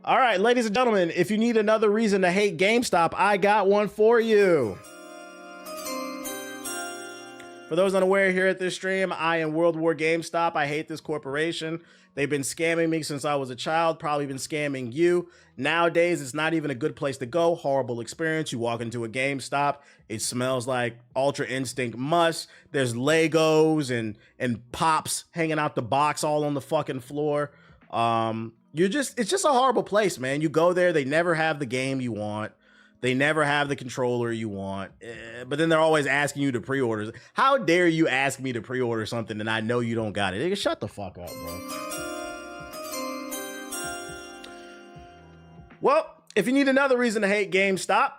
All right, ladies and gentlemen, if you need another reason to hate GameStop, I got one for you. For those unaware, here at this stream, I am World War GameStop. I hate this corporation. They've been scamming me since I was a child, probably been scamming you. Nowadays, it's not even a good place to go. Horrible experience. You walk into a GameStop, it smells like Ultra Instinct mush. There's Legos and Pops hanging out the box all on the fucking floor. It's just a horrible place, man. You go there, they never have the game you want. They never have the controller you want, but then they're always asking you to pre-order. How dare you ask me to pre-order something and I know you don't got it? Nigga, shut the fuck up, bro. Well, if you need another reason to hate GameStop,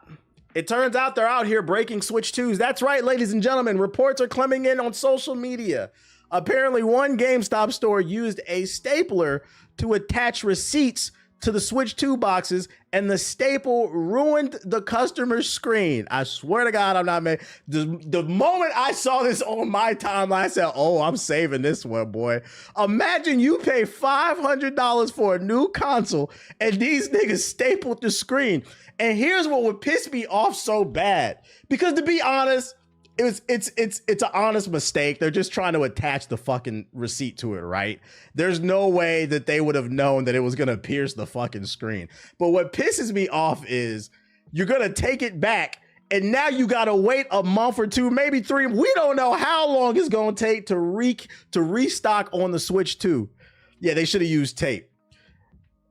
it turns out they're out here breaking Switch 2's. That's right, ladies and gentlemen. Reports are coming in on social media. Apparently, one GameStop store used a stapler to attach receipts to the Switch 2 boxes, and the staple ruined the customer's screen. I swear to God, I'm not mad. The moment I saw this on my timeline, I said, oh, I'm saving this one, boy. Imagine you pay $500 for a new console, and these niggas stapled the screen. And here's what would piss me off so bad. Because to be honest, it's an honest mistake. They're just trying to attach the fucking receipt to it, right? There's no way that they would have known that it was gonna pierce the fucking screen. But what pisses me off is you're gonna take it back and now you gotta wait a month or two, maybe 3. We don't know how long it's gonna take to restock on the Switch 2. Yeah, they should have used tape.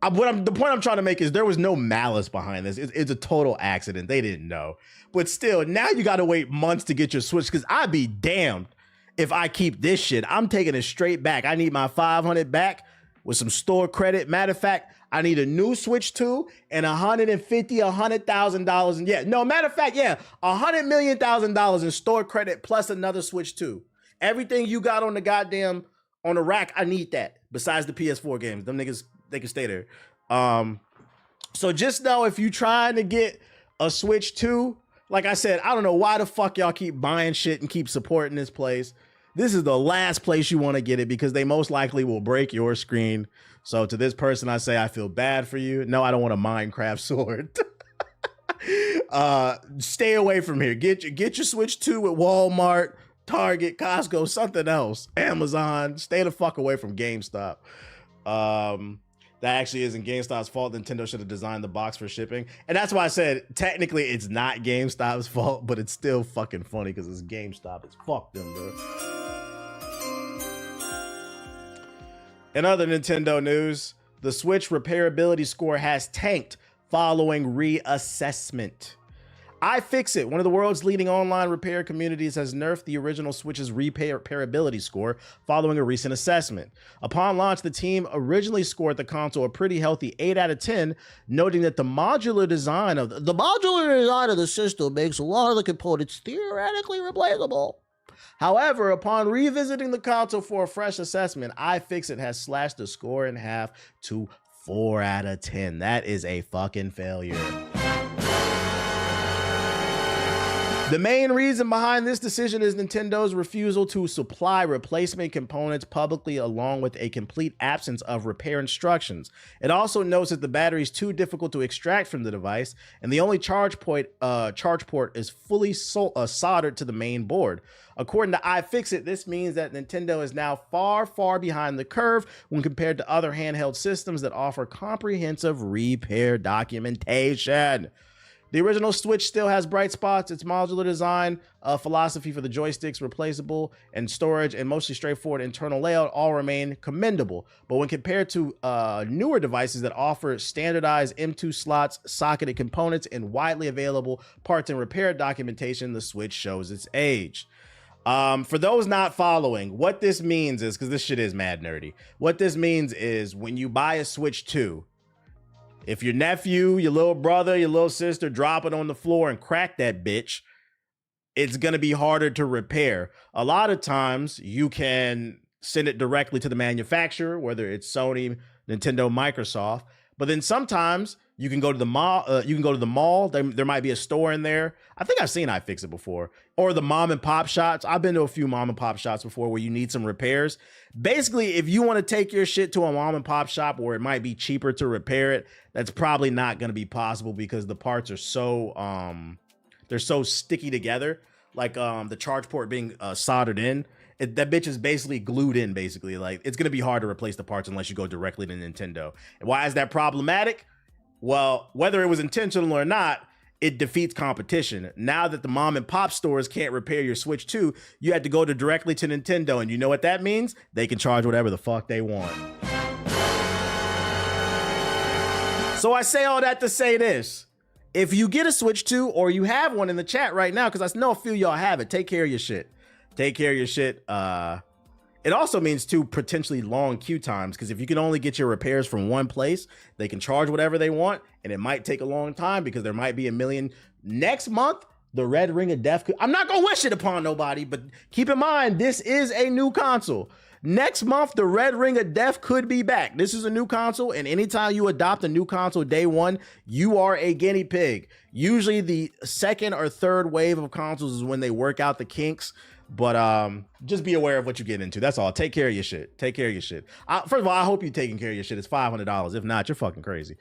The point I'm trying to make is there was no malice behind this. It's a total accident. They didn't know. But still, now you got to wait months to get your Switch, because I'd be damned if I keep this shit. I'm taking it straight back. I need my $500 back with some store credit. Matter of fact, I need a new Switch 2 and $100,000. And yeah, no, matter of fact, yeah, $100 million in store credit plus another Switch 2. Everything you got on the goddamn, on the rack, I need that. Besides the PS4 games, them niggas, they can stay there. So just know, if you trying to get a Switch 2, like I said, I don't know why the fuck y'all keep buying shit and keep supporting this place. This is the last place you want to get it, because they most likely will break your screen. So to this person, I say, I feel bad for you. No, I don't want a Minecraft sword. Stay away from here. Get your Switch 2 at Walmart, Target, Costco, something else, Amazon. Stay the fuck away from GameStop. That actually isn't GameStop's fault. Nintendo should have designed the box for shipping. And that's why I said, technically, it's not GameStop's fault, but it's still fucking funny because it's GameStop. It's fuck them, bro. In other Nintendo news, the Switch repairability score has tanked following reassessment. iFixit, one of the world's leading online repair communities, has nerfed the original Switch's repairability score following a recent assessment. Upon launch, the team originally scored the console a pretty healthy 8 out of 10, noting that the modular design of the system makes a lot of the components theoretically replaceable. However, upon revisiting the console for a fresh assessment, iFixit has slashed the score in half to 4 out of 10. That is a fucking failure. The main reason behind this decision is Nintendo's refusal to supply replacement components publicly, along with a complete absence of repair instructions. It also notes that the battery is too difficult to extract from the device, and the only charge port is fully soldered to the main board. According to iFixit, this means that Nintendo is now far, far behind the curve when compared to other handheld systems that offer comprehensive repair documentation. The original Switch still has bright spots. Its modular design, philosophy for the joysticks, replaceable, and storage, and mostly straightforward internal layout all remain commendable. But when compared to newer devices that offer standardized M2 slots, socketed components, and widely available parts and repair documentation, the Switch shows its age. For those not following, what this means is, because this shit is mad nerdy, what this means is when you buy a Switch 2, if your nephew, your little brother, your little sister drop it on the floor and crack that bitch, it's going to be harder to repair. A lot of times you can send it directly to the manufacturer, whether it's Sony, Nintendo, Microsoft. But then sometimes you can go to the mall. There might be a store in there. I think I've seen iFixit before, or the mom and pop shops. I've been to a few mom and pop shops before where you need some repairs. Basically, if you want to take your shit to a mom and pop shop where it might be cheaper to repair it, that's probably not going to be possible because the parts are so they're so sticky together. Like the charge port being soldered in. That bitch is basically glued in, basically. Like, it's going to be hard to replace the parts unless you go directly to Nintendo. And why is that problematic? Well, whether it was intentional or not, it defeats competition. Now that the mom and pop stores can't repair your Switch 2, you had to go directly to Nintendo. And you know what that means? They can charge whatever the fuck they want. So I say all that to say this. If you get a Switch 2 or you have one in the chat right now, because I know a few of y'all have it, take care of your shit. Take care of your shit. It also means too potentially long queue times, because if you can only get your repairs from one place, they can charge whatever they want, and it might take a long time because there might be a million. Next month, the Red Ring of Death. I'm not gonna wish it upon nobody, but keep in mind this is a new console. Next month, the Red Ring of Death could be back. This is a new console, and anytime you adopt a new console day one, you are a guinea pig. Usually the second or third wave of consoles is when they work out the kinks. But just be aware of what you get into. That's all. Take care of your shit. Take care of your shit. First of all, I hope you're taking care of your shit. It's $500. If not, you're fucking crazy.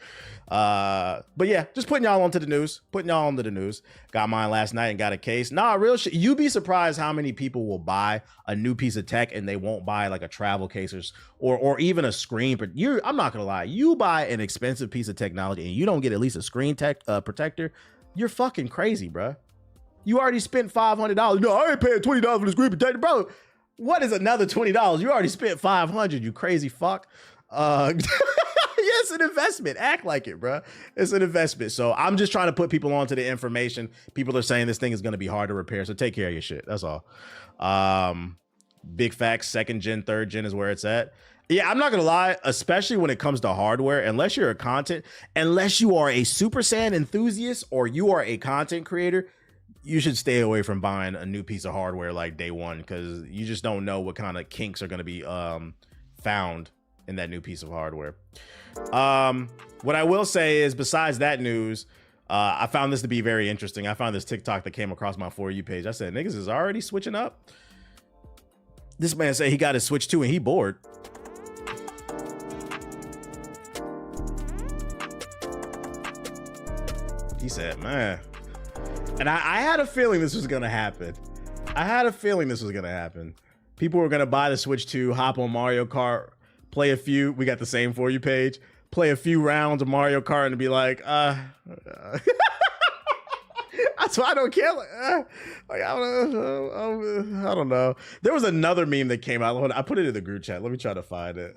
But yeah, just putting y'all onto the news. Putting y'all onto the news. Got mine last night and got a case. Nah, real shit. You'd be surprised how many people will buy a new piece of tech and they won't buy like a travel case or even a screen. But I'm not gonna lie. You buy an expensive piece of technology and you don't get at least a screen protector. You're fucking crazy, bruh. You already spent $500. No, I ain't paying $20 for the screen protector, bro. What is another $20? You already spent $500, you crazy fuck. Yeah, it's an investment. Act like it, bro. It's an investment. So I'm just trying to put people onto the information. People are saying this thing is going to be hard to repair, so take care of your shit. That's all. Big facts. 2nd gen, 3rd gen is where it's at. Yeah, I'm not gonna lie, especially when it comes to hardware, unless you are a Super Saiyan enthusiast or you are a content creator, you should stay away from buying a new piece of hardware like day one, because you just don't know what kind of kinks are going to be found in that new piece of hardware. What I will say is, besides that news, I found this to be very interesting. I found this TikTok that came across my For You page. I said, niggas is already switching up. This man said he got his Switch 2 and he bored. He said, man. And I had a feeling this was gonna happen. People were gonna buy the Switch 2, hop on Mario Kart, play a few. We got the same For You page. Play a few rounds of Mario Kart and be like, that's why I don't care. I don't know. There was another meme that came out. I put it in the group chat. Let me try to find it.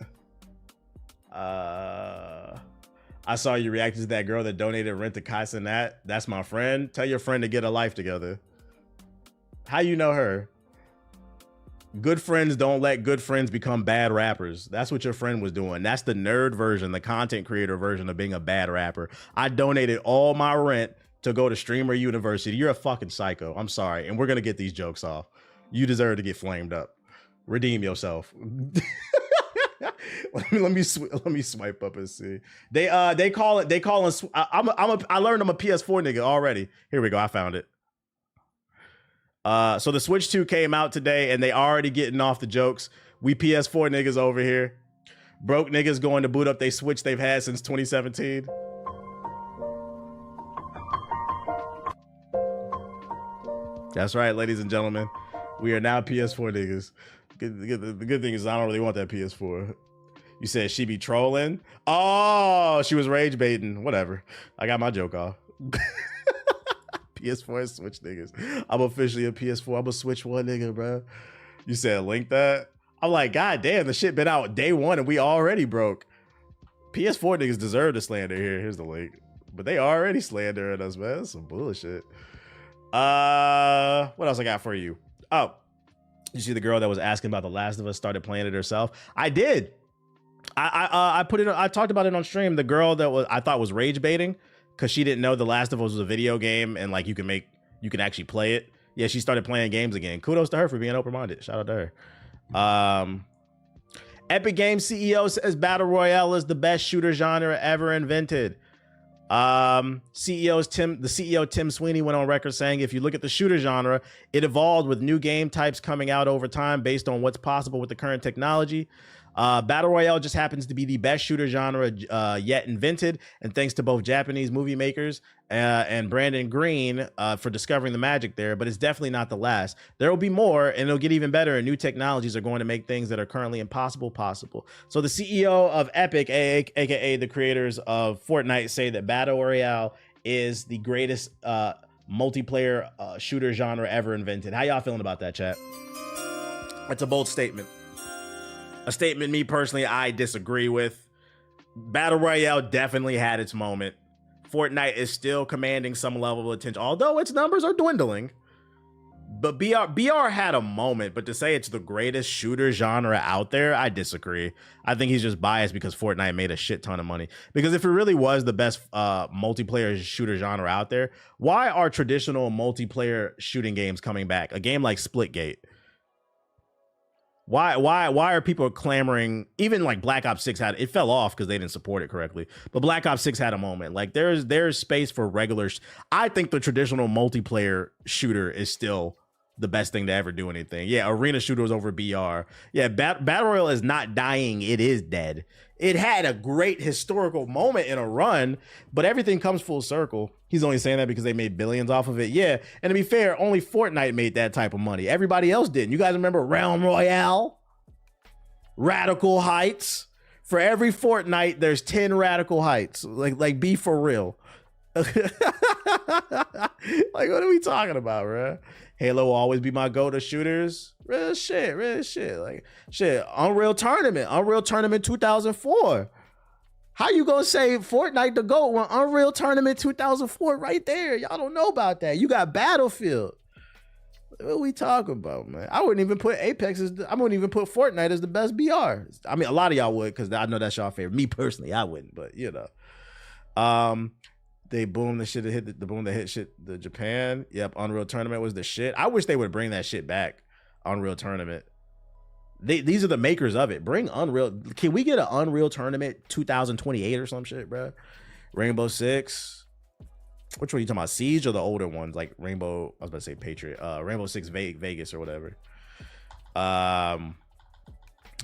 I saw you reacted to that girl that donated rent to Kaisa Nat. That's my friend. Tell your friend to get a life together. How you know her? Good friends don't let good friends become bad rappers. That's what your friend was doing. That's the nerd version, the content creator version of being a bad rapper. I donated all my rent to go to Streamer University. You're a fucking psycho. I'm sorry. And we're going to get these jokes off. You deserve to get flamed up. Redeem yourself. let me swipe up and see. I learned I'm a PS4 nigga already. Here we go. I found it. So the Switch 2 came out today and they already getting off the jokes. We PS4 niggas over here. Broke niggas going to boot up they Switch they've had since 2017. That's right, ladies and gentlemen. We are now PS4 niggas. The good thing is I don't really want that PS4. You said she be trolling? Oh, she was rage baiting. Whatever. I got my joke off. PS4 and Switch niggas. I'm officially a PS4. I'm a Switch 1 nigga, bro. You said link that? I'm like, God damn, the shit been out day one and we already broke. PS4 niggas deserve to slander here. Here's the link. But they already slandering us, man. That's some bullshit. What else I got for you? Oh. You see the girl that was asking about The Last of Us started playing it herself? I did. I put it. I talked about it on stream. The girl that I thought was rage baiting because she didn't know The Last of Us was a video game and like you can actually play it. Yeah, she started playing games again. Kudos to her for being open-minded. Shout out to her. Epic Games CEO says Battle Royale is the best shooter genre ever invented. The CEO Tim Sweeney went on record saying, if you look at the shooter genre, it evolved with new game types coming out over time based on what's possible with the current technology. Battle Royale just happens to be the best shooter genre yet invented, and thanks to both Japanese movie makers and Brandon Green for discovering the magic there, but it's definitely not the last. There will be more, and it'll get even better, and new technologies are going to make things that are currently impossible possible. So the CEO of Epic, aka the creators of Fortnite, say that Battle Royale is the greatest multiplayer shooter genre ever invented. How y'all feeling about that, chat? That's a bold statement. A statement, me personally, I disagree with. Battle Royale definitely had its moment. Fortnite is still commanding some level of attention, although its numbers are dwindling. But BR had a moment, but to say it's the greatest shooter genre out there, I disagree. I think he's just biased because Fortnite made a shit ton of money. Because if it really was the best multiplayer shooter genre out there, why are traditional multiplayer shooting games coming back? A game like Splitgate. Why are people clamoring? Even like Black Ops 6 it fell off because they didn't support it correctly. But Black Ops 6 had a moment. Like there's space for regular. I think the traditional multiplayer shooter is still the best thing to ever do anything. Yeah, arena shooters over BR. Yeah, Battle Royale is not dying. It is dead. It had a great historical moment in a run, but everything comes full circle. He's only saying that because they made billions off of it. Yeah, and to be fair, only Fortnite made that type of money. Everybody else didn't. You guys remember Realm Royale? Radical Heights? For every Fortnite, there's 10 Radical Heights. Like be for real. Like, what are we talking about, bro? Halo will always be my go-to shooters. Real shit. Like, shit, Unreal Tournament 2004. How you gonna say Fortnite the GOAT when Unreal Tournament 2004 right there? Y'all don't know about that. You got Battlefield. What are we talking about, man? I wouldn't even put I wouldn't even put Fortnite as the best BR. I mean, a lot of y'all would, because I know that's y'all favorite. Me personally, I wouldn't, but you know. They boomed the shit that hit the Japan. Yep, Unreal Tournament was the shit. I wish they would bring that shit back. Unreal Tournament. These are the makers of it. Bring Unreal. Can we get an Unreal Tournament 2028 or some shit, bro? Rainbow Six. Which one are you talking about? Siege or the older ones like Rainbow? I was about to say Patriot. Rainbow Six Vegas or whatever.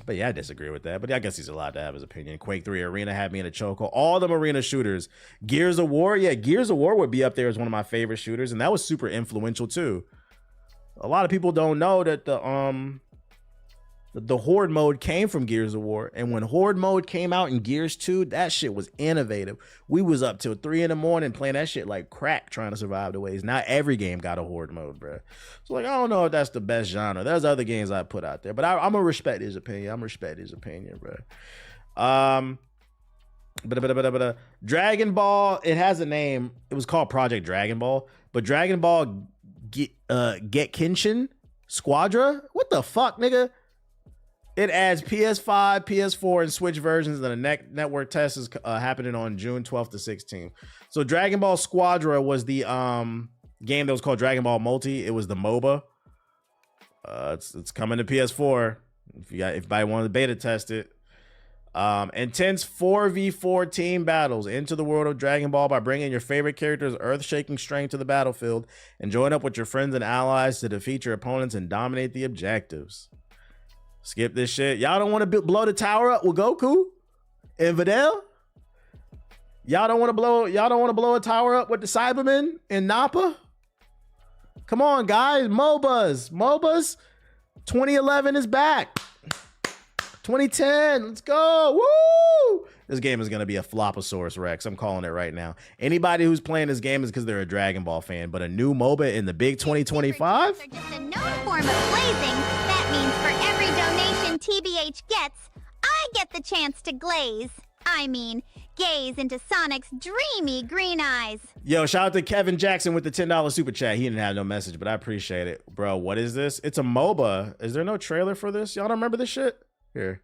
But yeah, I disagree with that. But I guess he's allowed to have his opinion. Quake 3 Arena had me in a chokehold. All them arena shooters. Gears of War. Yeah, Gears of War would be up there as one of my favorite shooters. And that was super influential too. A lot of people don't know that the Horde mode came from Gears of War. And when Horde mode came out in Gears 2, that shit was innovative. We was up till 3 in the morning playing that shit like crack trying to survive the waves. Not every game got a Horde mode, bro. So like, I don't know if that's the best genre. There's other games I put out there, but I'm gonna respect his opinion. Bro. Dragon Ball, it has a name. It was called Project Dragon Ball, but Dragon Ball Gekishin Squadra? What the fuck, nigga? It adds PS5, PS4, and Switch versions, and the network test is happening on June 12th to 16th. So Dragon Ball Squadra was the game that was called Dragon Ball Multi. It was the MOBA. It's coming to PS4. If anybody wanted to beta test it. Intense 4v4 team battles into the world of Dragon Ball by bringing your favorite character's earth-shaking strength to the battlefield and join up with your friends and allies to defeat your opponents and dominate the objectives. Skip this shit. Y'all don't want to blow the tower up with Goku and Videl? Y'all don't want to blow a tower up with the Cybermen and Nappa? Come on, guys. MOBAs. 2011 is back. 2010. Let's go. Woo! This game is going to be a Floposaurus Rex. I'm calling it right now. Anybody who's playing this game is because they're a Dragon Ball fan, but a new MOBA in the big 2025? They're just a known form of blazing. That means for every donation TBH gets, I get the chance to gaze into Sonic's dreamy green eyes. Yo, shout out to Kevin Jackson with the $10 super chat. He didn't have no message, but I appreciate it. Bro, what is this? It's a MOBA. Is there no trailer for this? Y'all don't remember this shit? Here.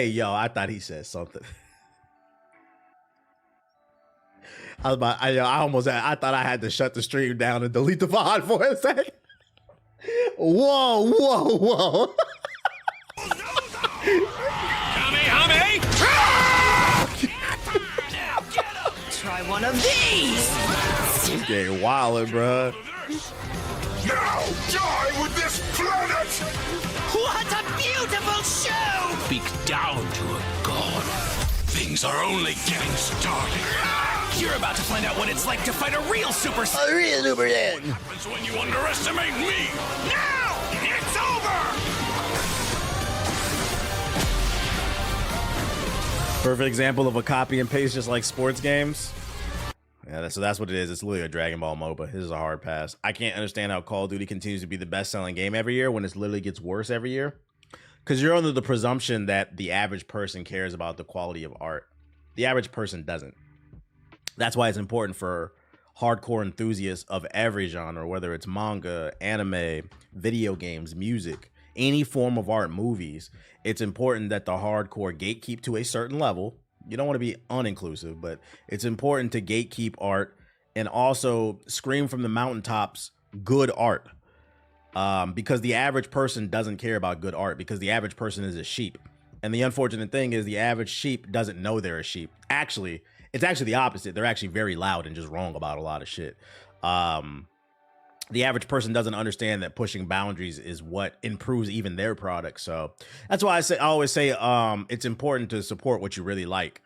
Hey, yo, I thought he said something. I thought I had to shut the stream down and delete the VOD for a second. Whoa. Try one of these. This game wildin', bro. Now die with this planet! What a beautiful show! Speak down to a god. Things are only getting started. You're about to find out what it's like to fight a real Super Saiyan. A real Super Saiyan. Happens when you underestimate me. Now it's over! Perfect example of a copy and paste, just like sports games. Yeah, so that's what it is. It's literally a Dragon Ball MOBA. This is a hard pass. I can't understand how Call of Duty continues to be the best-selling game every year when it literally gets worse every year. Because you're under the presumption that the average person cares about the quality of art. The average person doesn't. That's why it's important for hardcore enthusiasts of every genre, whether it's manga, anime, video games, music, any form of art, movies. It's important that the hardcore gatekeep to a certain level. You don't want to be uninclusive, but it's important to gatekeep art and also scream from the mountaintops good art. Because the average person doesn't care about good art, because the average person is a sheep. And the unfortunate thing is the average sheep doesn't know they're a sheep. Actually, it's actually the opposite. They're actually very loud and just wrong about a lot of shit. The average person doesn't understand that pushing boundaries is what improves even their product. So that's why I always say it's important to support what you really like.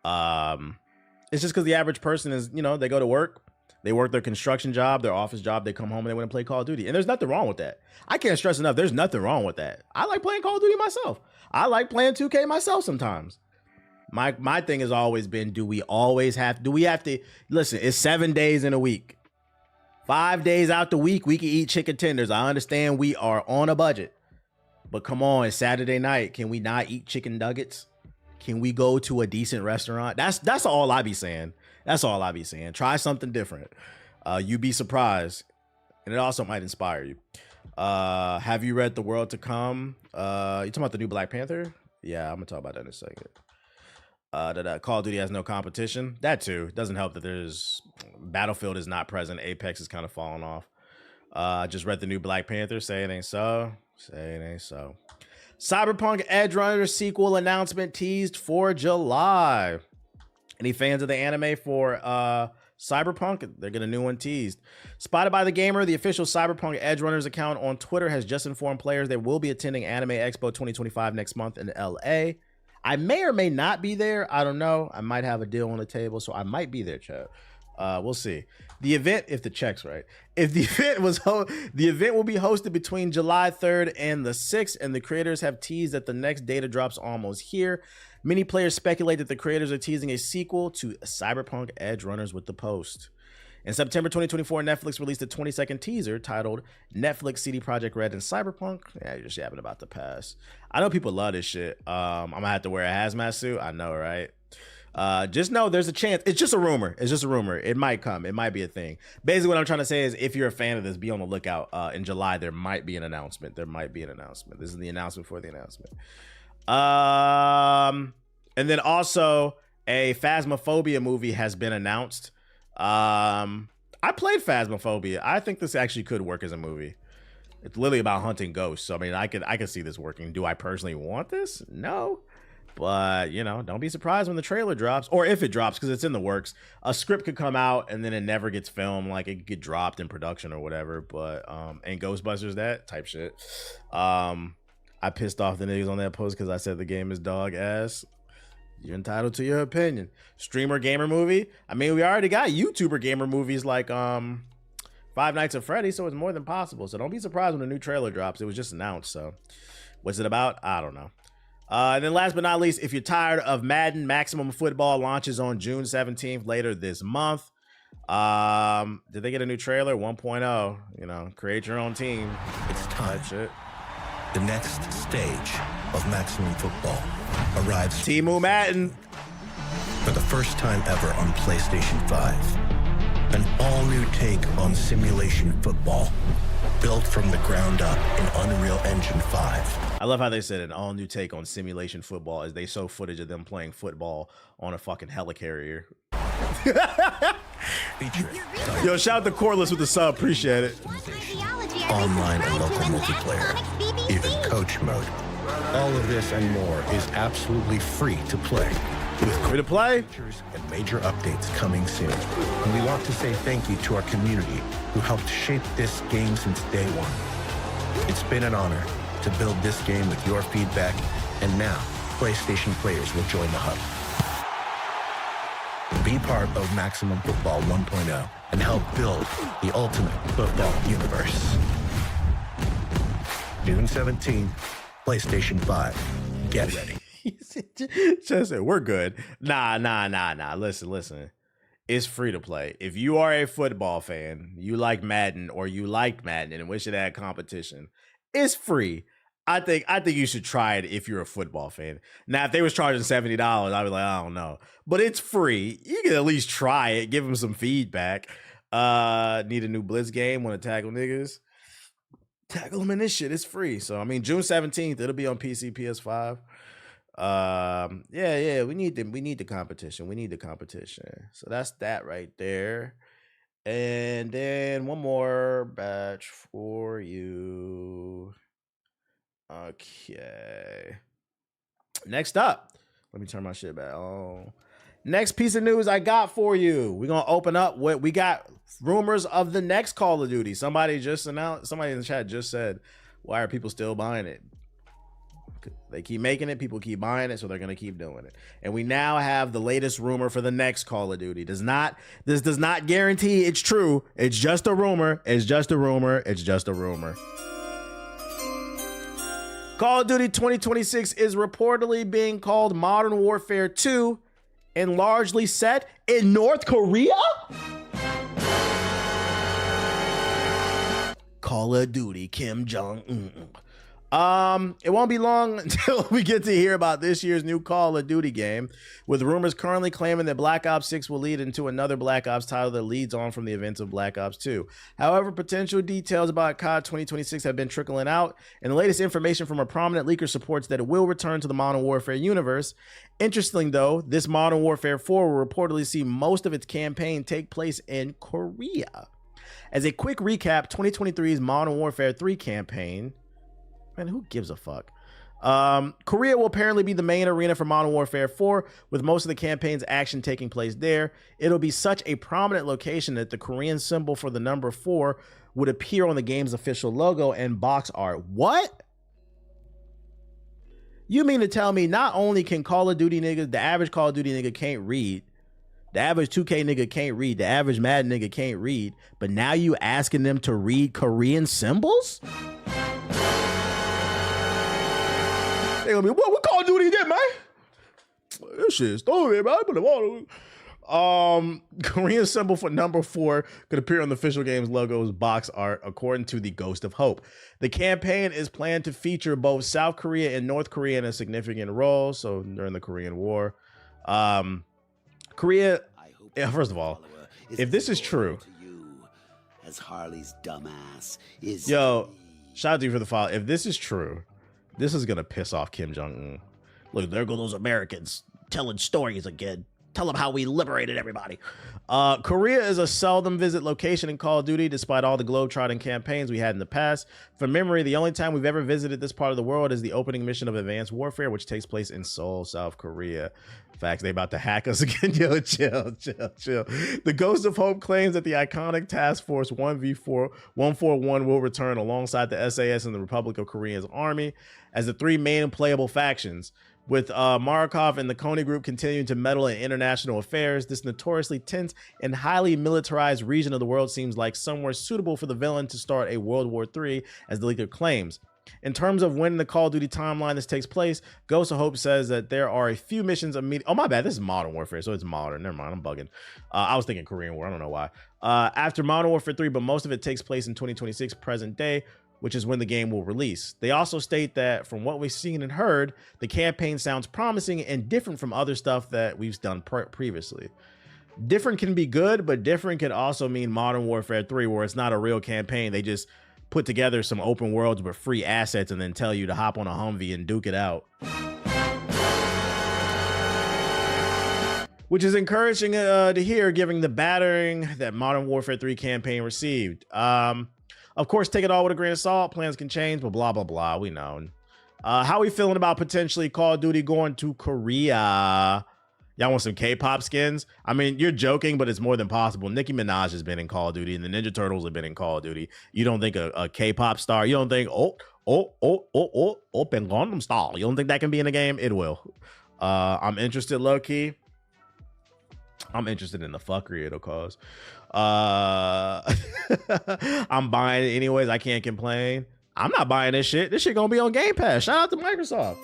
It's just because the average person is, you know, they go to work, they work their construction job, their office job, they come home and they want to play Call of Duty. And there's nothing wrong with that. I can't stress enough, there's nothing wrong with that. I like playing Call of Duty myself. I like playing 2K myself sometimes. My thing has always been, do we have to, listen, it's 7 days in a week. 5 days out the week, we can eat chicken tenders. I understand we are on a budget, but come on, it's Saturday night. Can we not eat chicken nuggets? Can we go to a decent restaurant? That's all I be saying. That's all I be saying. Try something different. You'd be surprised. And it also might inspire you. Have you read The World to Come? You talking about the new Black Panther? Yeah, I'm gonna talk about that in a second. That Call of Duty has no competition. That too. It doesn't help that there's Battlefield is not present. Apex is kind of falling off. Just read the new Black Panther. Say it ain't so. Say it ain't so. Cyberpunk Edge Runner sequel announcement teased for July. Any fans of the anime for Cyberpunk? They're getting a new one teased. Spotted by the Gamer, the official Cyberpunk Edge Runners account on Twitter has just informed players they will be attending Anime Expo 2025 next month in LA. I may or may not be there. I don't know. I might have a deal on the table, so I might be there, chat. We'll see. The event, if the check's right, if the event was the event will be hosted between July 3rd and the 6th, and the creators have teased that the next data drop's almost here. Many players speculate that the creators are teasing a sequel to Cyberpunk Edge Runners with the post. In September 2024, Netflix released a 20-second teaser titled Netflix, CD Projekt Red, and Cyberpunk. Yeah, you're just yapping about the past. I know people love this shit. I'm gonna have to wear a hazmat suit. I know, right? Just know there's a chance. It's just a rumor. It's just a rumor. It might come. It might be a thing. Basically, what I'm trying to say is if you're a fan of this, be on the lookout. In July, there might be an announcement. There might be an announcement. This is the announcement for the announcement. And then also a Phasmophobia movie has been announced. I played Phasmophobia. I think this actually could work as a movie. It's literally about hunting ghosts. So I mean, I could see this working. Do I personally want this? No. But, you know, don't be surprised when the trailer drops, or if it drops, because it's in the works. A script could come out and then it never gets filmed, like it could get dropped in production or whatever. But and Ghostbusters that type shit. I pissed off the niggas on that post because I said the game is dog ass. You're entitled to your opinion. Streamer gamer movie. I mean, we already got YouTuber gamer movies like Five Nights at Freddy's, so it's more than possible. So don't be surprised when a new trailer drops. It was just announced. So what's it about? I don't know. And then last but not least, if you're tired of Madden, Maximum Football launches on June 17th later this month. Did they get a new trailer? 1.0. You know, create your own team. It's time. That shit. The next stage of Maximum Football arrives Timu Madden. for the first time ever on PlayStation 5. An all-new take on simulation football. built from the ground up in Unreal Engine 5. I love how they said an all new take on simulation football as they show footage of them playing football on a fucking helicarrier. Yo, shout out to Cordless with the sub, appreciate it. Online and local multiplayer, even coach mode. All of this and more is absolutely free to play. With Free to play? features and major updates coming soon. And we want to say thank you to our community who helped shape this game since day one. It's been an honor to build this game with your feedback, and now PlayStation players will join the hub. Be part of Maximum Football 1.0 and help build the ultimate football universe. June 17th, PlayStation 5. Get ready. Just said, we're good. Nah. Listen. It's free to play. If you are a football fan, you like Madden or you liked Madden and wish it had competition, it's free. I think you should try it if you're a football fan. Now, if they was charging $70, I'd be like, I don't know. But it's free. You can at least try it. Give them some feedback. Need a new Blitz game? Want to tackle niggas? Tackle them in this shit. It's free. So, I mean, June 17th, it'll be on PC, PS5. Yeah, we need the competition. We need the competition. So that's that right there. And then one more batch for you. Okay. Next up, let me turn my shit back on. Next piece of news I got for you. We're gonna open up what we got. Rumors of the next Call of Duty. Somebody just announced. Somebody in the chat just said, "Why are people still buying it?" They keep making it, people keep buying it, so they're gonna keep doing it. And we now have the latest rumor for the next Call of Duty. This does not guarantee it's true. It's just a rumor. It's just a rumor. It's just a rumor. Call of Duty 2026 is reportedly being called Modern Warfare 2 and largely set in North Korea? Call of Duty Kim Jong-un. It won't be long until we get to hear about this year's new Call of Duty game, with rumors currently claiming that Black Ops 6 will lead into another Black Ops title that leads on from the events of Black Ops 2. However, potential details about COD 2026 have been trickling out, and the latest information from a prominent leaker supports that it will return to the Modern Warfare universe. Interesting though, this Modern Warfare 4 will reportedly see most of its campaign take place in Korea. As a quick recap, 2023's Modern Warfare 3 campaign, man, who gives a fuck? Korea will apparently be the main arena for Modern Warfare 4, with most of the campaign's action taking place there. It'll be such a prominent location that the Korean symbol for the number 4 would appear on the game's official logo and box art. What? You mean to tell me not only can Call of Duty niggas, the average Call of Duty nigga can't read, the average 2K nigga can't read, the average Madden nigga can't read, but now you asking them to read Korean symbols? They gonna be, what Call of Duty did, man? This shit's story, man. Korean symbol for number 4 could appear on the official game's logo's box art, according to the Ghost of Hope. The campaign is planned to feature both South Korea and North Korea in a significant role, so during the Korean War. Korea, first of all, if this is true, as Harley's dumbass is, yo, shout out to you for the follow. If this is true, this is gonna piss off Kim Jong-un. Look, there go those Americans telling stories again. Tell them how we liberated everybody. Korea is a seldom visit location in Call of Duty, despite all the globetrotting campaigns we had in the past. From memory, the only time we've ever visited this part of the world is the opening mission of Advanced Warfare, which takes place in Seoul, South Korea. Facts, they about to hack us again. Yo, chill. The Ghost of Hope claims that the iconic Task Force 141 will return alongside the SAS and the Republic of Korea's army as the 3 main playable factions. With Markov and the Kony Group continuing to meddle in international affairs, this notoriously tense and highly militarized region of the world seems like somewhere suitable for the villain to start a World War III, as the leaker claims. In terms of when the Call of Duty timeline this takes place, Ghost of Hope says that there are a few missions immediately. Oh, my bad. This is Modern Warfare, so it's modern. Never mind. I'm bugging. I was thinking Korean War. I don't know why. After Modern Warfare 3, but most of it takes place in 2026 present day, which is when the game will release. They also state that from what we've seen and heard, the campaign sounds promising and different from other stuff that we've done previously. Different can be good, but different can also mean Modern Warfare 3, where it's not a real campaign. They just put together some open worlds with free assets and then tell you to hop on a Humvee and duke it out. Which is encouraging to hear, given the battering that Modern Warfare 3 campaign received. Of course, take it all with a grain of salt. Plans can change, but blah, blah, blah. We know. How are we feeling about potentially Call of Duty going to Korea? Y'all want some K-pop skins? I mean, you're joking, but it's more than possible. Nicki Minaj has been in Call of Duty, and the Ninja Turtles have been in Call of Duty. You don't think a K-pop star, you don't think, open Gangnam Style. You don't think that can be in the game? It will. I'm interested, low-key. I'm interested in the fuckery it'll cause. I'm buying it anyways. I can't complain. I'm not buying this shit. This shit gonna be on Game Pass. Shout out to Microsoft.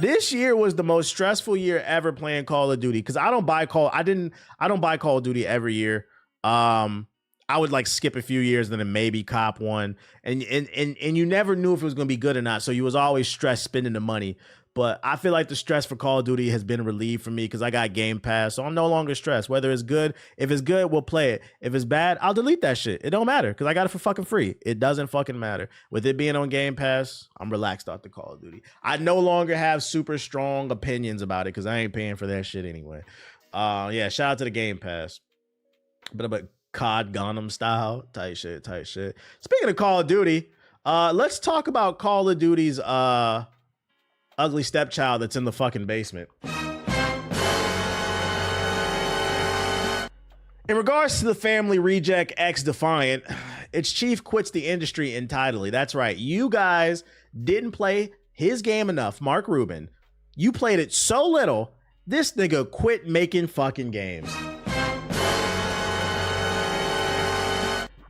This year was the most stressful year ever playing Call of Duty because I don't buy Call of Duty every year. I would like skip a few years and then maybe cop one, and you never knew if it was gonna be good or not. So you was always stressed spending the money. But I feel like the stress for Call of Duty has been relieved for me because I got Game Pass, so I'm no longer stressed. Whether it's good, if it's good, we'll play it. If it's bad, I'll delete that shit. It don't matter because I got it for fucking free. It doesn't fucking matter. With it being on Game Pass, I'm relaxed off the Call of Duty. I no longer have super strong opinions about it because I ain't paying for that shit anyway. Yeah, shout out to the Game Pass. But COD Gangnam Style, tight shit. Speaking of Call of Duty, let's talk about Call of Duty's ugly stepchild that's in the fucking basement. In regards to the family reject XDefiant, its chief quits the industry entirely. That's right. You guys didn't play his game enough, Mark Rubin. You played it so little, this nigga quit making fucking games.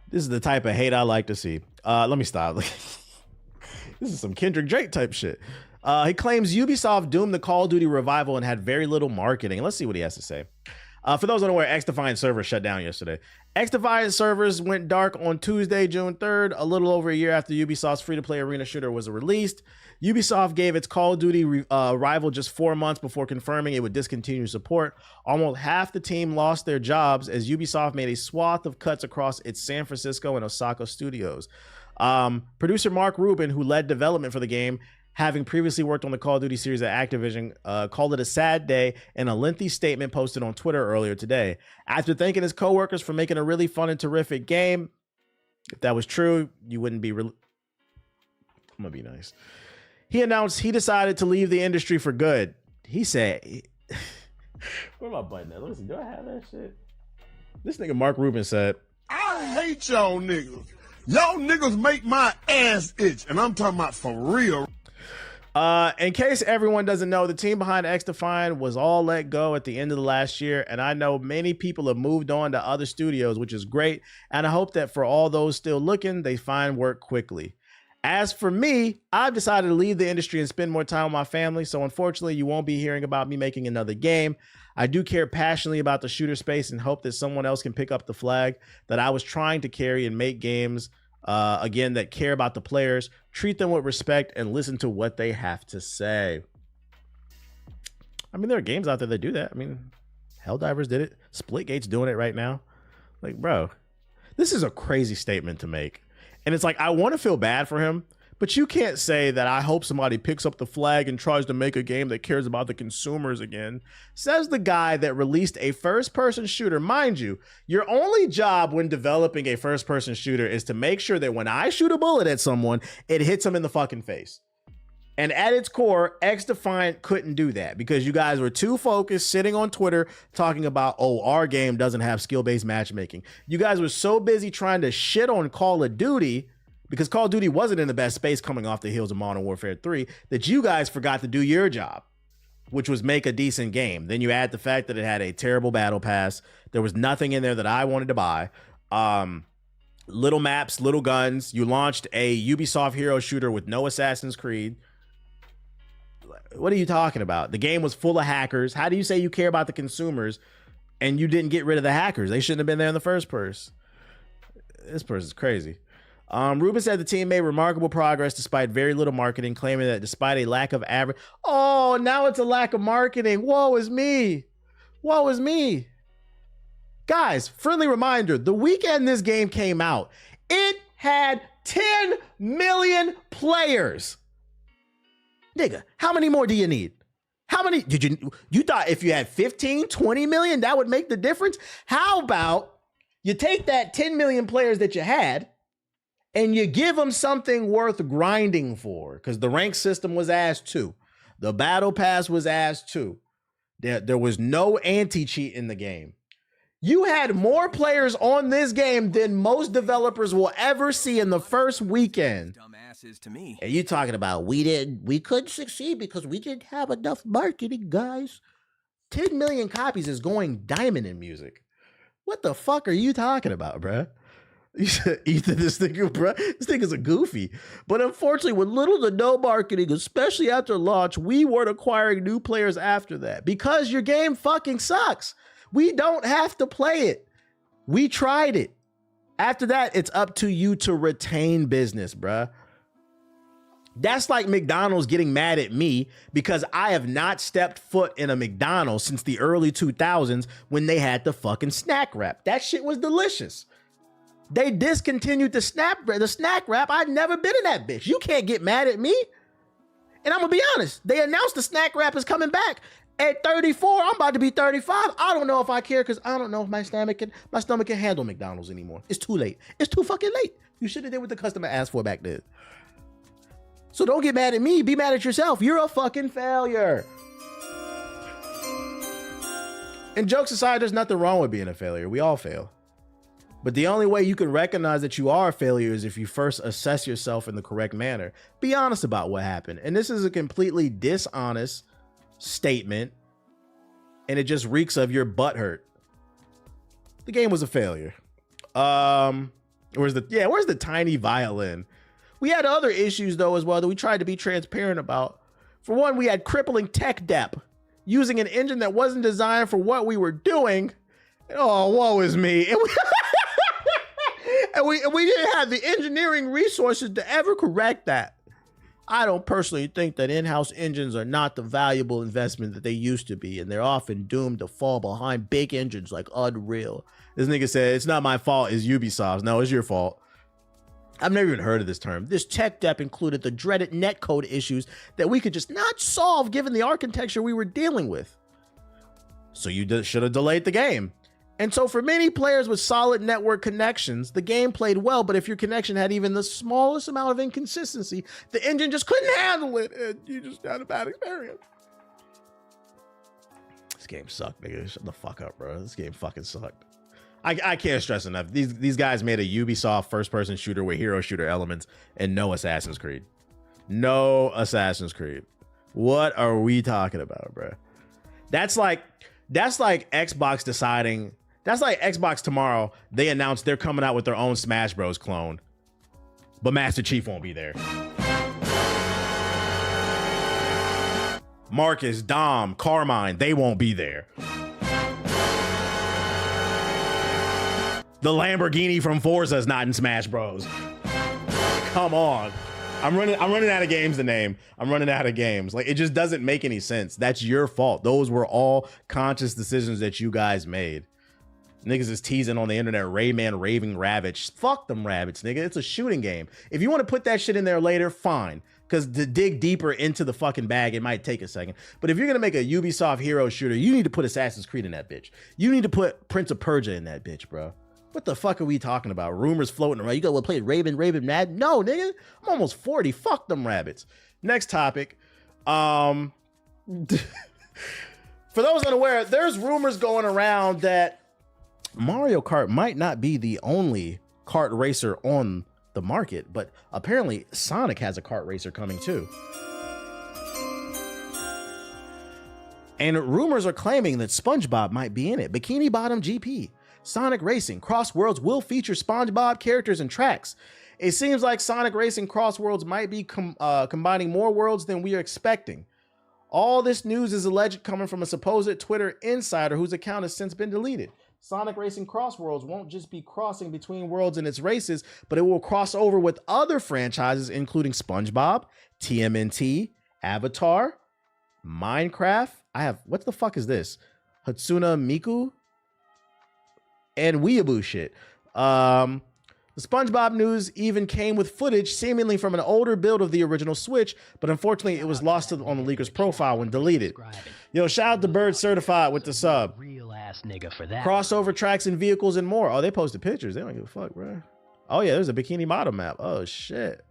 This is the type of hate I like to see. Let me stop. This is some Kendrick Drake type shit. He claims Ubisoft doomed the Call of Duty revival and had very little marketing. Let's see what he has to say. For those unaware, XDefiant servers shut down yesterday. XDefiant servers went dark on Tuesday, June 3rd, a little over a year after Ubisoft's free-to-play arena shooter was released. Ubisoft gave its Call of Duty rival just 4 months before confirming it would discontinue support. Almost half the team lost their jobs as Ubisoft made a swath of cuts across its San Francisco and Osaka studios. Producer Mark Rubin, who led development for the game, having previously worked on the Call of Duty series at Activision, called it a sad day in a lengthy statement posted on Twitter earlier today. After thanking his coworkers for making a really fun and terrific game, if that was true, you wouldn't be I'm gonna be nice. He announced he decided to leave the industry for good. He said, where my button at? Let me see, do I have that shit? This nigga Mark Rubin said, I hate y'all niggas. Y'all niggas make my ass itch, and I'm talking about for real. In case everyone doesn't know, the team behind XDefiant was all let go at the end of the last year, and I know many people have moved on to other studios, which is great, and I hope that for all those still looking, they find work quickly. As for me, I've decided to leave the industry and spend more time with my family, so unfortunately, you won't be hearing about me making another game. I do care passionately about the shooter space and hope that someone else can pick up the flag that I was trying to carry and make games again that care about the players, treat them with respect, and listen to what they have to say. I mean, there are games out there that do that. I mean, Helldivers did it. Splitgate's doing it right now. Like, bro, this is a crazy statement to make. And it's like, I want to feel bad for him, but you can't say that I hope somebody picks up the flag and tries to make a game that cares about the consumers again. Says the guy that released a first-person shooter. Mind you, your only job when developing a first-person shooter is to make sure that when I shoot a bullet at someone, it hits them in the fucking face. And at its core, XDefiant couldn't do that because you guys were too focused sitting on Twitter talking about, oh, our game doesn't have skill-based matchmaking. You guys were so busy trying to shit on Call of Duty because Call of Duty wasn't in the best space coming off the heels of Modern Warfare 3 that you guys forgot to do your job, which was make a decent game. Then you add the fact that it had a terrible battle pass. There was nothing in there that I wanted to buy. Little maps, little guns. You launched a Ubisoft hero shooter with no Assassin's Creed. What are you talking about? The game was full of hackers. How do you say you care about the consumers and you didn't get rid of the hackers? They shouldn't have been there in the first place. This person's crazy. Rubin said the team made remarkable progress despite very little marketing, claiming that despite a lack of average... Oh, now it's a lack of marketing. Woe is me. Woe is me. Guys, friendly reminder, the weekend this game came out, it had 10 million players. Nigga, how many more do you need? How many did you thought if you had 15, 20 million, that would make the difference? How about you take that 10 million players that you had and you give them something worth grinding for? Because the rank system was ass too. The battle pass was ass too. There was no anti-cheat in the game. You had more players on this game than most developers will ever see in the first weekend. Dumbasses to me. And you talking about we couldn't succeed because we didn't have enough marketing, guys. 10 million copies is going diamond in music. What the fuck are you talking about, bruh? Ethan, this thing is a goofy. But unfortunately, with little to no marketing, especially after launch, we weren't acquiring new players after that because your game fucking sucks. We don't have to play it. We tried it. After that, it's up to you to retain business, bruh. That's like McDonald's getting mad at me because I have not stepped foot in a McDonald's since the early 2000s when they had the fucking snack wrap. That shit was delicious. They discontinued the snack wrap. I'd never been in that bitch. You can't get mad at me. And I'm gonna be honest, they announced the snack wrap is coming back. At 34, I'm about to be 35. I don't know if I care because I don't know if my stomach can handle McDonald's anymore. It's too late. It's too fucking late. You should have did what the customer asked for back then. So don't get mad at me. Be mad at yourself. You're a fucking failure. And jokes aside, there's nothing wrong with being a failure. We all fail. But the only way you can recognize that you are a failure is if you first assess yourself in the correct manner. Be honest about what happened. And this is a completely dishonest statement, and it just reeks of your butthurt. The game was a failure. Where's the tiny violin? We had other issues though as well that we tried to be transparent about. For one, we had crippling tech debt, using an engine that wasn't designed for what we were doing. Oh, woe is me. And we didn't have the engineering resources to ever correct that. I don't personally think that in-house engines are not the valuable investment that they used to be, and they're often doomed to fall behind big engines like Unreal. This nigga said, it's not my fault, it's Ubisoft's. No, it's your fault. I've never even heard of this term. This tech debt included the dreaded netcode issues that we could just not solve given the architecture we were dealing with. So you should have delayed the game. And so for many players with solid network connections, the game played well, but if your connection had even the smallest amount of inconsistency, the engine just couldn't handle it, and you just had a bad experience. This game sucked, nigga. Shut the fuck up, bro. This game fucking sucked. I can't stress enough. These guys made a Ubisoft first-person shooter with hero shooter elements and no Assassin's Creed. No Assassin's Creed. What are we talking about, bro? That's like Xbox deciding... That's like Xbox tomorrow, they announced they're coming out with their own Smash Bros. Clone, but Master Chief won't be there. Marcus, Dom, Carmine, they won't be there. The Lamborghini from Forza is not in Smash Bros. Come on. I'm running out of games to name. I'm running out of games. Like, it just doesn't make any sense. That's your fault. Those were all conscious decisions that you guys made. Niggas is teasing on the internet, Rayman raving rabbits. Fuck them rabbits, nigga. It's a shooting game. If you want to put that shit in there later, fine. Because to dig deeper into the fucking bag, it might take a second. But if you're going to make a Ubisoft hero shooter, you need to put Assassin's Creed in that bitch. You need to put Prince of Persia in that bitch, bro. What the fuck are we talking about? Rumors floating around. You got to play Raven Mad? No, nigga. I'm almost 40. Fuck them rabbits. Next topic. For those unaware, there's rumors going around that Mario Kart might not be the only kart racer on the market, but apparently Sonic has a kart racer coming too. And rumors are claiming that SpongeBob might be in it. Bikini Bottom GP, Sonic Racing, Cross Worlds will feature SpongeBob characters and tracks. It seems like Sonic Racing Cross Worlds might be combining more worlds than we are expecting. All this news is alleged coming from a supposed Twitter insider whose account has since been deleted. Sonic Racing Cross Worlds won't just be crossing between worlds and its races, but it will cross over with other franchises, including SpongeBob, TMNT, Avatar, Minecraft. What the fuck is this? Hatsune Miku? and weeaboo shit. The SpongeBob news even came with footage seemingly from an older build of the original Switch, but unfortunately it was lost on the leaker's profile when deleted. Yo, shout out to Bird Certified with the sub. Real ass nigga for that. Crossover tracks and vehicles and more. Oh, they posted pictures. They don't give a fuck, bro. Oh yeah, there's a Bikini Bottom map. Oh shit.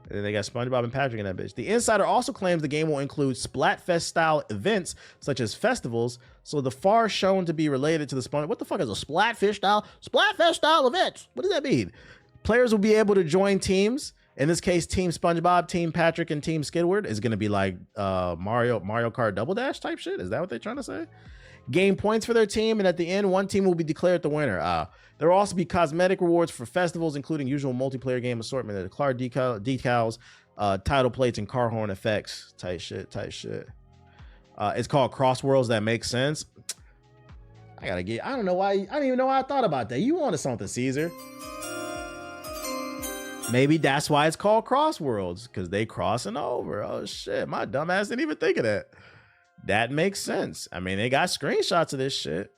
And then they got SpongeBob and Patrick in that bitch. The Insider also claims the game will include Splatfest-style events, such as festivals, so the far shown to be related to the SpongeBob. What the fuck is a Splatfest-style events? What does that mean? Players will be able to join teams. In this case, Team SpongeBob, Team Patrick, and Team Squidward is going to be like Mario Kart Double Dash type shit. Is that what they're trying to say? Gain points for their team, and at the end, one team will be declared the winner. There will also be cosmetic rewards for festivals, including usual multiplayer game assortment, the car decals, title plates, and car horn effects. Tight shit. It's called Crossworlds. That makes sense. I don't know why. I don't even know why I thought about that. You wanted something, Caesar. Maybe that's why it's called Crossworlds, because they crossing over. Oh shit, my dumb ass didn't even think of that. That makes sense. I mean, they got screenshots of this shit.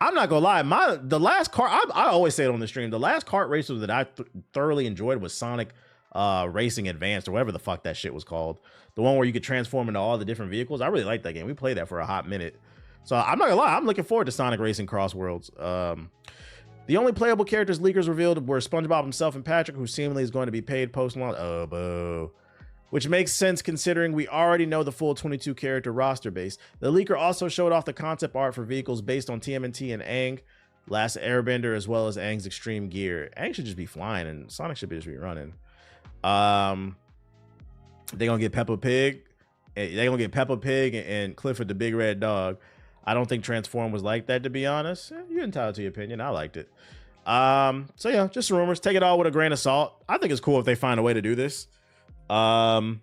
I'm not gonna lie, the last kart, I always say it on the stream, the last kart racer that I thoroughly enjoyed was Sonic Racing Advanced, or whatever the fuck that shit was called. The one where you could transform into all the different vehicles. I really liked that game. We played that for a hot minute. So I'm not gonna lie, I'm looking forward to Sonic Racing Crossworlds. The only playable characters leakers revealed were SpongeBob himself and Patrick, who seemingly is going to be paid post-launch. Oh, boo. Which makes sense considering we already know the full 22 character roster base. The leaker also showed off the concept art for vehicles based on TMNT and Aang, Last Airbender, as well as Aang's extreme gear. Aang should just be flying and Sonic should just be running. They're gonna get Peppa Pig. They're gonna get Peppa Pig and Clifford the Big Red Dog. I don't think Transform was like that, to be honest. You're entitled to your opinion. I liked it. So yeah, just rumors. Take it all with a grain of salt. I think it's cool if they find a way to do this. Anytime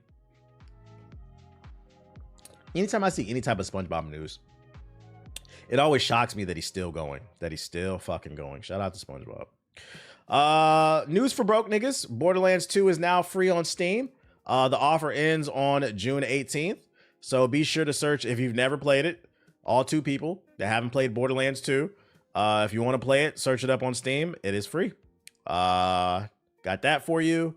I see any type of SpongeBob news, it always shocks me that he's still going, that he's still fucking going. Shout out to SpongeBob. News for broke niggas. Borderlands 2 is now free on Steam. The offer ends on June 18th. So be sure to search if you've never played it. All two people that haven't played Borderlands 2. If you want to play it, search it up on Steam. It is free. Got that for you.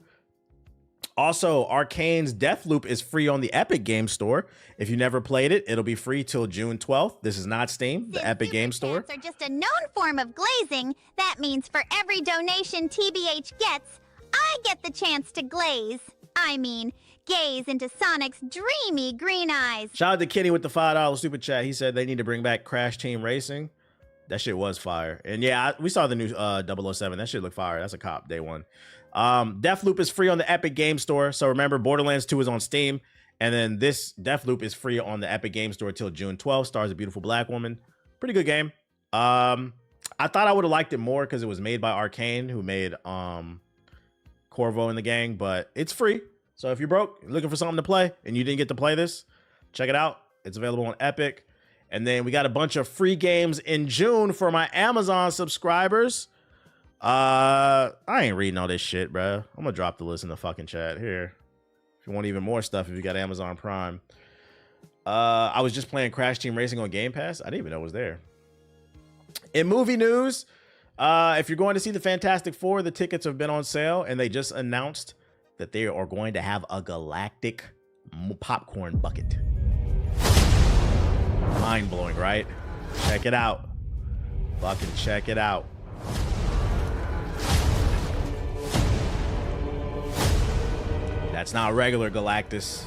Also, Arcane's Deathloop is free on the Epic Game Store. If you never played it, it'll be free till June 12th. This is not Steam, the Epic Game Store. Super chats are just a known form of glazing. That means for every donation TBH gets, I get the chance to glaze. I mean, gaze into Sonic's dreamy green eyes. Shout out to Kenny with the $5 super chat. He said they need to bring back Crash Team Racing. That shit was fire. And yeah, we saw the new 007. That shit looked fire. That's a cop, day one. Deathloop is free on the Epic Game Store. So remember, Borderlands 2 is on Steam. And then this Deathloop is free on the Epic Game Store till June 12th. Stars a beautiful black woman. Pretty good game. I thought I would have liked it more because it was made by Arcane, who made Corvo and the gang. But it's free. So if you're broke, looking for something to play, and you didn't get to play this, check it out. It's available on Epic. And then we got a bunch of free games in June for my Amazon subscribers. I ain't reading all this shit, bro. I'm gonna drop the list in the fucking chat here. If you want even more stuff, if you got Amazon Prime. I was just playing Crash Team Racing on Game Pass. I didn't even know it was there. In movie news, if you're going to see the Fantastic Four, the tickets have been on sale, and they just announced that they are going to have a galactic popcorn bucket. Mind-blowing, right? Check it out. Fucking check it out. That's not regular Galactus.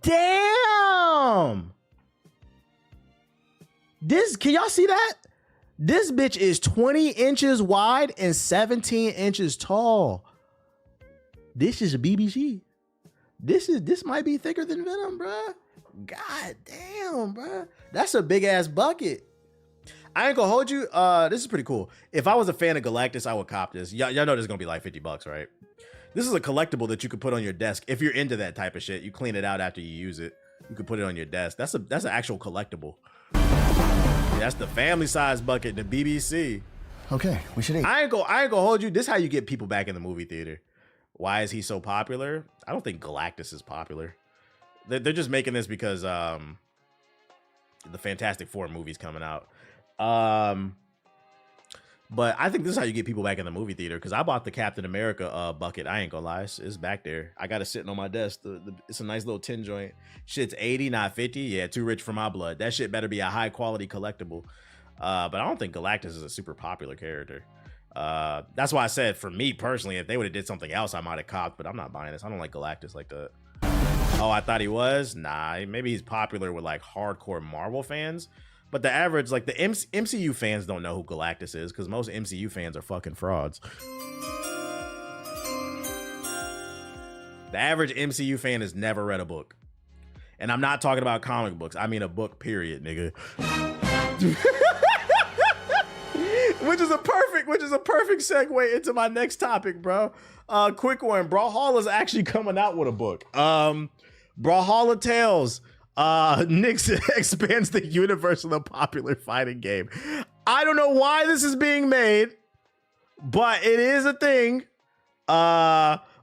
Damn! Can y'all see that? This bitch is 20 inches wide and 17 inches tall. This is a BBC. This might be thicker than Venom, bruh. God damn, bruh. That's a big ass bucket. I ain't gonna hold you. This is pretty cool. If I was a fan of Galactus, I would cop this. Y'all know this is gonna be like $50, right? This is a collectible that you could put on your desk. If you're into that type of shit, you clean it out after you use it. You could put it on your desk. That's an actual collectible. That's the family size bucket, the BBC. Okay, we should eat. I ain't gonna hold you. This is how you get people back in the movie theater. Why is he so popular? I don't think Galactus is popular. They're just making this because the Fantastic Four movie's coming out. But I think this is how you get people back in the movie theater, because I bought the Captain America bucket. I ain't gonna lie, it's back there. I got it sitting on my desk. It's a nice little tin joint. Shit's 80, not 50. Yeah, too rich for my blood. That shit better be a high quality collectible. But I don't think Galactus is a super popular character. That's why I said, for me personally, if they would have did something else, I might have copped, but I'm not buying this. I don't like Galactus like that. Oh, I thought he was? Nah, maybe he's popular with like hardcore Marvel fans. But the average, like the MCU fans don't know who Galactus is, because most MCU fans are fucking frauds. The average MCU fan has never read a book. And I'm not talking about comic books. I mean a book, period, nigga. which is a perfect segue into my next topic, bro. Quick one. Brawlhalla is actually coming out with a book. Brawlhalla Tales. Nyx expands the universe of the popular fighting game. I don't know why this is being made, but it is a thing.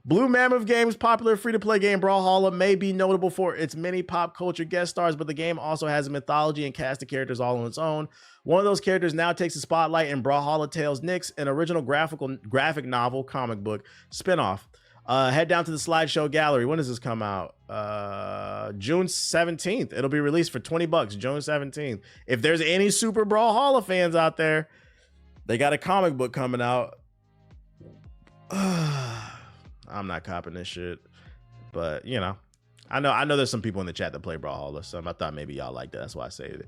Blue Mammoth Games' popular free-to-play game Brawlhalla may be notable for its many pop culture guest stars, but the game also has a mythology and cast of characters all on its own. One of those characters now takes the spotlight in Brawlhalla Tales Nyx, an original graphic novel comic book spinoff. Head down to the slideshow gallery. When does this come out? June 17th. It'll be released for $20, June 17th. If there's any Super Brawlhalla fans out there, they got a comic book coming out. I'm not copping this shit. But, you know, I know there's some people in the chat that play Brawlhalla, so I thought maybe y'all like that. That's why I say it.